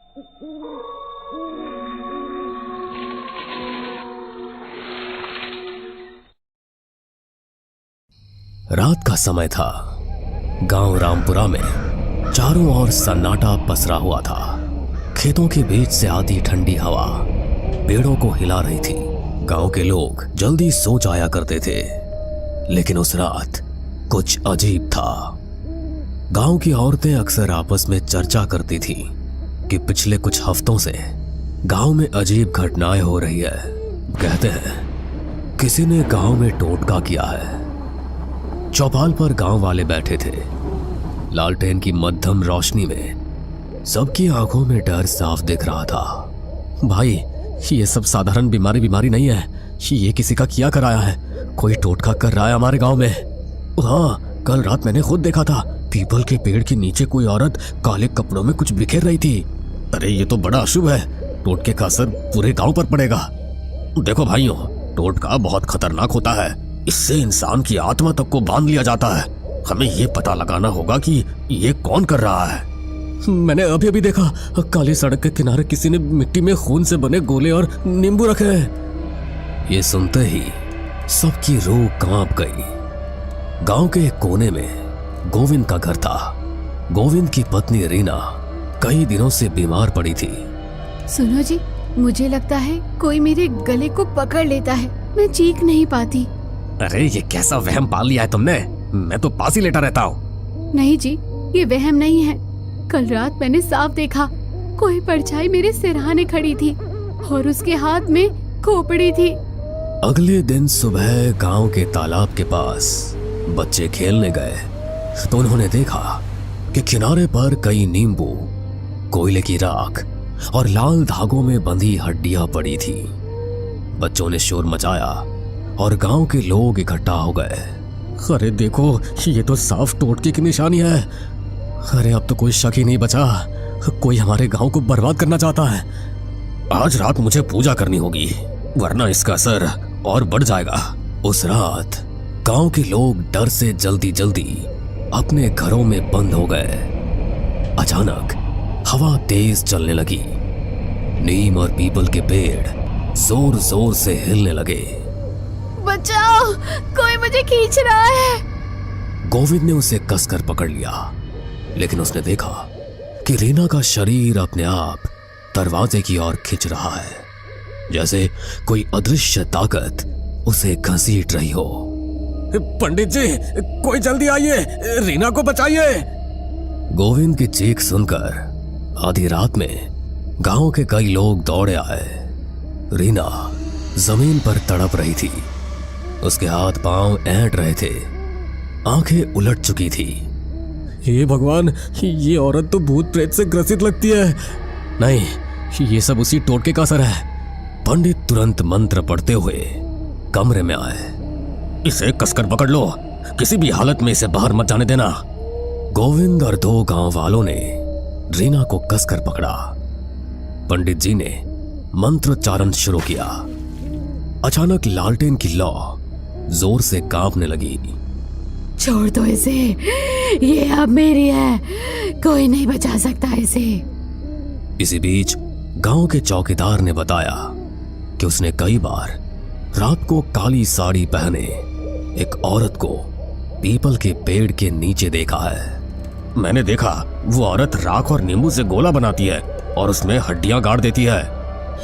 रात का समय था। गांव रामपुरा में चारों ओर सन्नाटा पसरा हुआ था। खेतों के बीच से आती ठंडी हवा पेड़ों को हिला रही थी। गांव के लोग जल्दी सो जाया करते थे, लेकिन उस रात कुछ अजीब था। गांव की औरतें अक्सर आपस में चर्चा करती थीं कि पिछले कुछ हफ्तों से गांव में अजीब घटनाएं हो रही है। कहते हैं किसी ने गांव में टोटका किया है। चौपाल पर गांव वाले बैठे थे। लालटेन की मध्यम रोशनी में सबकी आंखों में डर साफ दिख रहा था। भाई, ये सब साधारण बीमारी नहीं है। ये किसी का किया कराया है। कोई टोटका कर रहा है हमारे गांव में। हाँ, कल रात मैंने खुद देखा था। पीपल के पेड़ के नीचे कोई औरत काले कपड़ों में कुछ बिखेर रही थी। अरे ये तो बड़ा अशुभ है। टोटके का असर पूरे गांव पर पड़ेगा। देखो भाइयों, टोटका बहुत खतरनाक होता है। इससे इंसान की आत्मा तक को बांध लिया जाता है। हमें ये पता लगाना होगा कि ये कौन कर रहा है। मैंने अभी देखा, काली सड़क के किनारे किसी ने मिट्टी में खून से बने गोले और नींबू रखे हैं। ये सुनते ही सबकी रूह कांप गई। गांव के एक कोने में गोविंद का घर था। गोविंद की पत्नी रीना कई दिनों से बीमार पड़ी थी। सुनो जी, मुझे लगता है कोई मेरे गले को पकड़ लेता है। मैं चीख नहीं पाती। अरे ये कैसा वहम पाल लिया है तुमने? मैं तो पास ही लेटा रहता हूँ। नहीं जी, ये वहम नहीं है। कल रात मैंने साफ देखा, कोई परछाई मेरे सिरहाने खड़ी थी और उसके हाथ में खोपड़ी थी। अगले दिन सुबह गांव के तालाब के पास बच्चे खेलने गए तो उन्होंने देखा कि किनारे पर कई नींबू, कोयले की राख और लाल धागों में बंधी हड्डियां पड़ी थी। बच्चों ने शोर मचाया और गांव के लोग इकट्ठा हो गए। अरे देखो, ये तो साफ टोटके की निशानी है। अरे अब तो कोई शक ही नहीं बचा। कोई हमारे गांव को बर्बाद करना चाहता है। आज रात मुझे पूजा करनी होगी, वरना इसका असर और बढ़ जाएगा। उस रात गांव के लोग डर से जल्दी जल्दी अपने घरों में बंद हो गए। अचानक हवा तेज चलने लगी। नीम और पीपल के पेड़ जोर जोर से हिलने लगे। बचाओ, कोई मुझे खींच रहा है। गोविंद ने उसे कसकर पकड़ लिया, लेकिन उसने देखा कि रीना का शरीर अपने आप दरवाजे की ओर खिंच रहा है, जैसे कोई अदृश्य ताकत उसे घसीट रही हो। पंडित जी, कोई जल्दी आइए, रीना को बचाइए। गोविंद की चीख सुनकर आधी रात में गांव के कई लोग दौड़े आए। रीना जमीन पर तड़प रही थी। उसके हाथ पांव ऐंठ रहे थे, आंखें उलट चुकी थी। हे भगवान, ये औरत तो भूत प्रेत से ग्रसित लगती है। नहीं, ये सब उसी टोटके का असर है। पंडित तुरंत मंत्र पढ़ते हुए कमरे में आए। इसे कसकर पकड़ लो, किसी भी हालत में इसे बाहर मत जाने देना। गोविंद और दो गांव वालों ने रीना को कसकर पकड़ा। पंडित जी ने मंत्रोच्चारण शुरू किया। अचानक लालटेन की लौ जोर से कांपने लगी। छोड़ दो इसे, ये अब मेरी है, कोई नहीं बचा सकता इसे। इसी बीच गांव के चौकीदार ने बताया कि उसने कई बार रात को काली साड़ी पहने एक औरत को पीपल के पेड़ के नीचे देखा है। मैंने देखा, वो औरत राख और नींबू से गोला बनाती है और उसमें हड्डियां गाड़ देती है।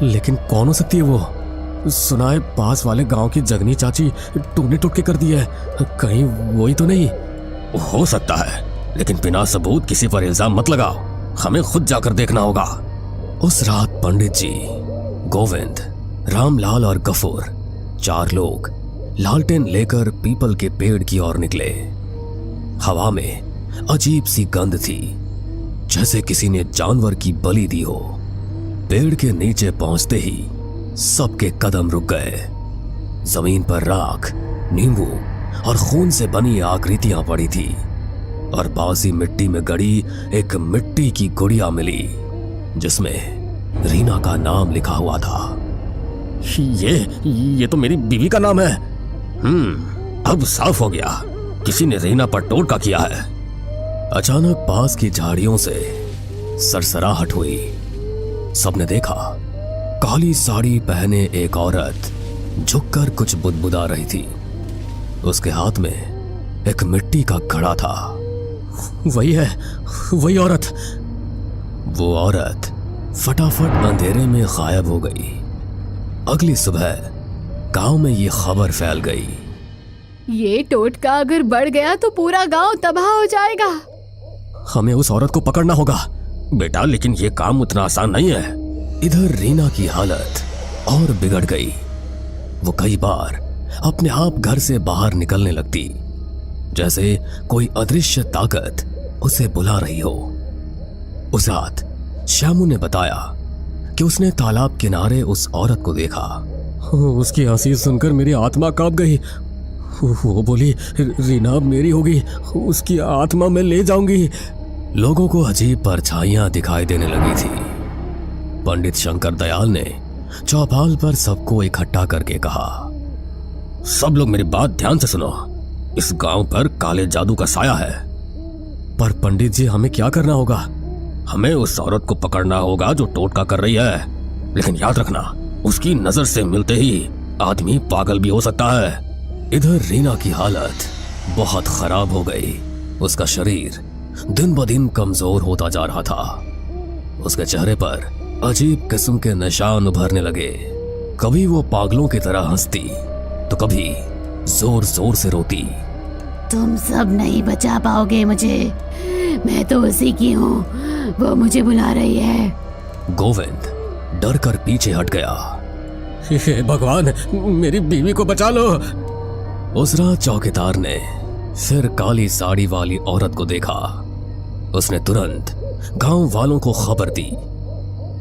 लेकिन कौन हो सकती है वो? सुना है पास वाले गांव की जगनी चाची टूने टुटके कर दी है। कहीं वही तो नहीं? हो सकता है, लेकिन बिना सबूत किसी पर इल्जाम मत लगाओ। हमें खुद जाकर देखना होगा। उस रात पंडित जी, गोविंद, रामलाल और गफूर, चार लोग लालटेन लेकर पीपल के पेड़ की ओर निकले। हवा में अजीब सी गंध थी, जैसे किसी ने जानवर की बलि दी हो। पेड़ के नीचे पहुंचते ही सबके कदम रुक गए। जमीन पर राख, नींबू और खून से बनी आकृतियां पड़ी थी और बासी मिट्टी में गड़ी एक मिट्टी की गुड़िया मिली, जिसमें रीना का नाम लिखा हुआ था। ये तो मेरी बीवी का नाम है। अब साफ हो गया, किसी ने रीना पर टोटका किया है। अचानक पास की झाड़ियों से सरसराहट हुई सबने देखा काली साड़ी पहने एक औरत झुककर कुछ बुदबुदा रही थी। उसके हाथ में एक मिट्टी का घड़ा था। वही है, वही औरत। वो औरत फटाफट अंधेरे में गायब हो गई। अगली सुबह गांव में ये खबर फैल गई। ये टोटका अगर बढ़ गया तो पूरा गांव तबाह हो जाएगा। हमें उस औरत को पकड़ना होगा। बेटा, लेकिन ये काम उतना आसान नहीं है। इधर रीना की हालत और बिगड़ गई। वो कई बार अपने आप घर से बाहर निकलने लगती, जैसे कोई अदृश्य ताकत उसे बुला रही हो। उस रात श्यामू ने बताया कि उसने तालाब किनारे उस औरत को देखा। उसकी हंसी सुनकर मेरी आत्मा कांप गई। वो बोली, रीना अब मेरी होगी, उसकी आत्मा मैं ले जाऊंगी। लोगों को अजीब परछाइयां दिखाई देने लगी थी। पंडित शंकर दयाल ने चौपाल पर सबको इकट्ठा करके कहा, सब लोग मेरी बात ध्यान से सुनो। इस गांव पर काले जादू का साया है। पर पंडित जी, हमें क्या करना होगा? हमें उस औरत को पकड़ना होगा जो टोटका कर रही है। लेकिन याद रखना, उसकी नजर से मिलते ही आदमी पागल भी हो सकता है। इधर रीना की हालत बहुत खराब हो गई। उसका शरीर दिन ब दिन कमजोर होता जा रहा था। उसके चेहरे पर अजीब किस्म के निशान उभरने लगे। कभी वो पागलों की तरह हंसती तो कभी जोर जोर से रोती। तुम सब नहीं बचा पाओगे मुझे, मैं तो उसी की हूँ, वो मुझे बुला रही है। गोविंद डर कर पीछे हट गया। हे भगवान, मेरी बीवी को बचा लो। उस रात चौकीदार ने फिर काली साड़ी वाली औरत को देखा। उसने तुरंत गांव वालों को खबर दी।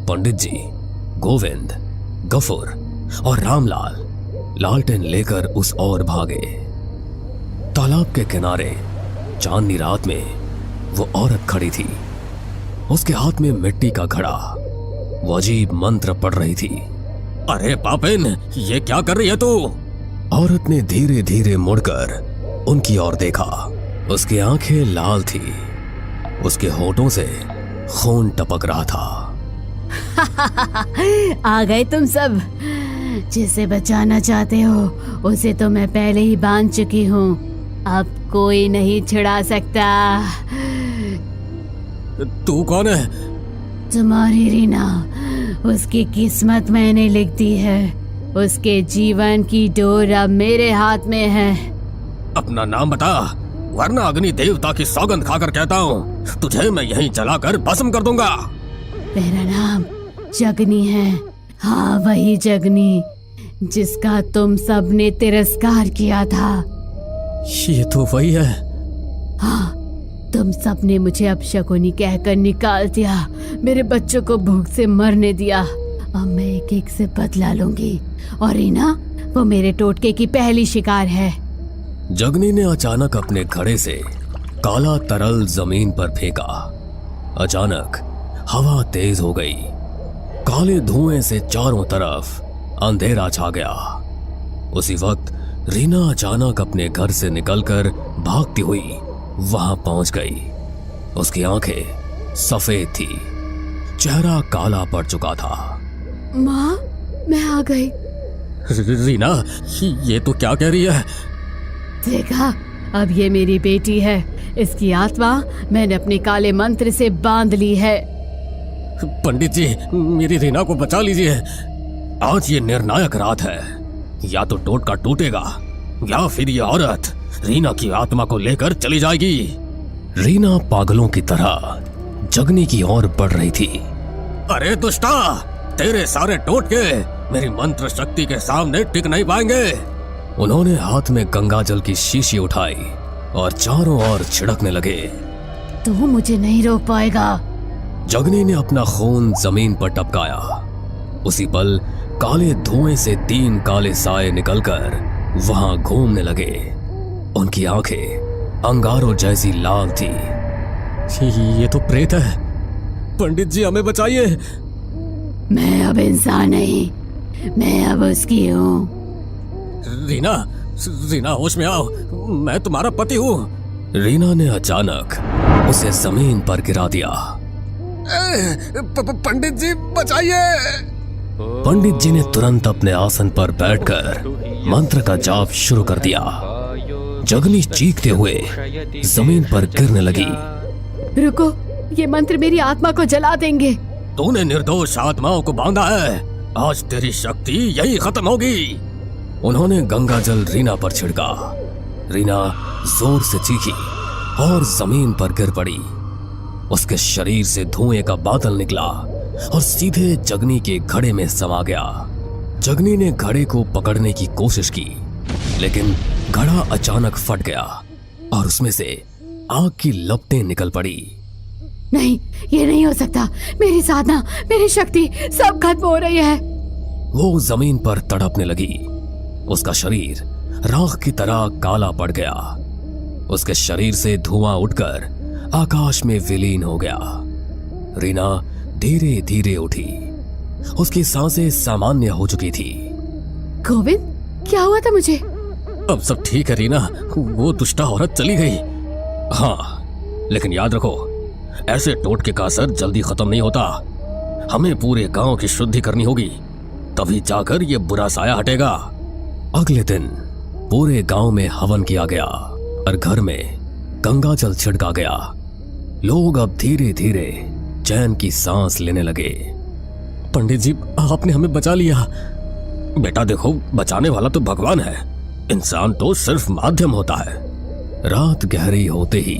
पंडित जी, गोविंद, गफूर और रामलाल लालटेन लेकर उस ओर भागे। तालाब के किनारे चांदनी रात में वो औरत खड़ी थी। उसके हाथ में मिट्टी का घड़ा। वो अजीब मंत्र पढ़ रही थी। अरे पापिन, ये क्या कर रही है तू? औरत ने धीरे धीरे मुड़कर उनकी ओर देखा। उसकी आंखें लाल थी। उसके होठों से खून टपक रहा था। आ गए तुम सब। जिसे बचाना चाहते हो उसे तो मैं पहले ही बांध चुकी हूँ। अब कोई नहीं छुड़ा सकता। तू कौन है? तुम्हारी रीना, उसकी किस्मत मैंने लिख दी है। उसके जीवन की डोर अब मेरे हाथ में है। अपना नाम बता, वरना अग्नि देवता की सौगंध खाकर कहता हूँ, तुझे मैं यहीं जलाकर भस्म कर दूंगा। मेरा नाम जगनी है। हाँ, वही जगनी जिसका तुम सब ने तिरस्कार किया था। ये तो वही है। हाँ, तुम सब ने मुझे अपशकुनी कहकर निकाल दिया, मेरे बच्चों को भूख से मरने दिया। अब मैं एक एक से बदला लूंगी। और रीना, वो मेरे टोटके की पहली शिकार है। जगनी ने अचानक अपने घड़े से काला तरल जमीन पर फेंका। अचानक हवा तेज हो गई। काले धुएं से चारों तरफ अंधेरा छा गया। उसी वक्त रीना अचानक अपने घर से निकलकर भागती हुई वहां पहुंच गई। उसकी आंखें सफेद थी, चेहरा काला पड़ चुका था। माँ, मैं आ गई। रीना, ये तो क्या कह रही है? देखा, अब ये मेरी बेटी है। इसकी आत्मा मैंने अपने काले मंत्र से बांध ली है। पंडित जी, मेरी रीना को बचा लीजिए। आज ये निर्णायक रात है। या तो टोटका टूटेगा या फिर ये औरत रीना की आत्मा को लेकर चली जाएगी। रीना पागलों की तरह जगनी की ओर बढ़ रही थी। अरे दुष्टा, तेरे सारे टोटके मेरी मंत्र शक्ति के सामने टिक नहीं पाएंगे। उन्होंने हाथ में गंगा जल की शीशी उठाई और चारों ओर छिड़कने लगे। तू मुझे नहीं रोक पाएगा। जगनी ने अपना खून जमीन पर टपकाया। उसी पल काले धुएं से 3 काले साए निकलकर वहां घूमने लगे। उनकी आंखें अंगारों जैसी लाल थी। ये तो प्रेत है। पंडित जी, हमें बचाइए। मैं अब इंसान नहीं, मैं अब उसकी हूँ। रीना, रीना, होश में आओ, मैं तुम्हारा पति हूँ। रीना ने अचानक उसे जमीन पर गिरा दिया। पंडित जी बचाइए। पंडित जी ने तुरंत अपने आसन पर बैठकर मंत्र का जाप शुरू कर दिया। जगनी चीखते हुए जमीन पर गिरने लगी। रुको, ये मंत्र मेरी आत्मा को जला देंगे। तूने निर्दोष आत्माओं को बांधा है, आज तेरी शक्ति यही खत्म होगी। उन्होंने गंगा जल रीना पर छिड़का। रीना जोर से चीखी और जमीन पर गिर पड़ी। उसके शरीर से धुएं का बादल निकला और सीधे जगनी के घड़े में समा गया। जगनी ने घड़े को पकड़ने की कोशिश की, लेकिन घड़ा अचानक फट गया और उसमें से आग की लपटें निकल पड़ी। नहीं, ये नहीं हो सकता। मेरी साधना, मेरी शक्ति सब खत्म हो रही है। वो जमीन पर तड़पने लगी। उसका शरीर राख की तरह काला पड़ गया। उसके शरीर से धुआं उठकर आकाश में विलीन हो गया। रीना धीरे धीरे उठी। उसकी सांसें सामान्य हो चुकी थी। गोविंद, क्या हुआ था मुझे? अब सब ठीक है रीना, वो दुष्टा औरत चली गई। हाँ, लेकिन याद रखो, ऐसे टोटके का असर जल्दी खत्म नहीं होता। हमें पूरे गांव की शुद्धि करनी होगी, तभी जाकर ये बुरा साया हटेगा। अगले दिन पूरे गांव में हवन किया गया और घर में गंगा जल छिड़का गया। लोग अब धीरे धीरे चैन की सांस लेने लगे। पंडित जी, आपने हमें बचा लिया। बेटा देखो, बचाने वाला तो भगवान है, इंसान तो सिर्फ माध्यम होता है। रात गहरी होते ही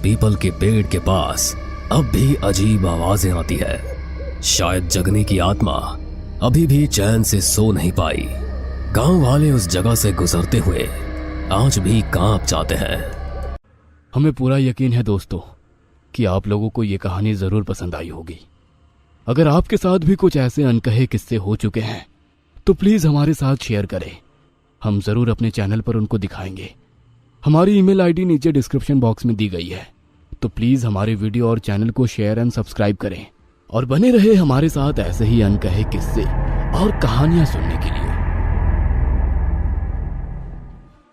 पीपल के पेड़ के पास अब भी अजीब आवाजें आती है। शायद जगनी की आत्मा अभी भी चैन से सो नहीं पाई। गांव वाले उस जगह से गुजरते हुए आज भी कांप जाते हैं। हमें पूरा यकीन है दोस्तों कि आप लोगों को ये कहानी जरूर पसंद आई होगी। अगर आपके साथ भी कुछ ऐसे अनकहे किस्से हो चुके हैं तो प्लीज हमारे साथ शेयर करें। हम जरूर अपने चैनल पर उनको दिखाएंगे। हमारी ईमेल आईडी नीचे डिस्क्रिप्शन बॉक्स में दी गई है, तो प्लीज हमारे वीडियो और चैनल को शेयर एंड सब्सक्राइब करें और बने रहे हमारे साथ ऐसे ही अनकहे किस्से और कहानियां सुनने के लिए।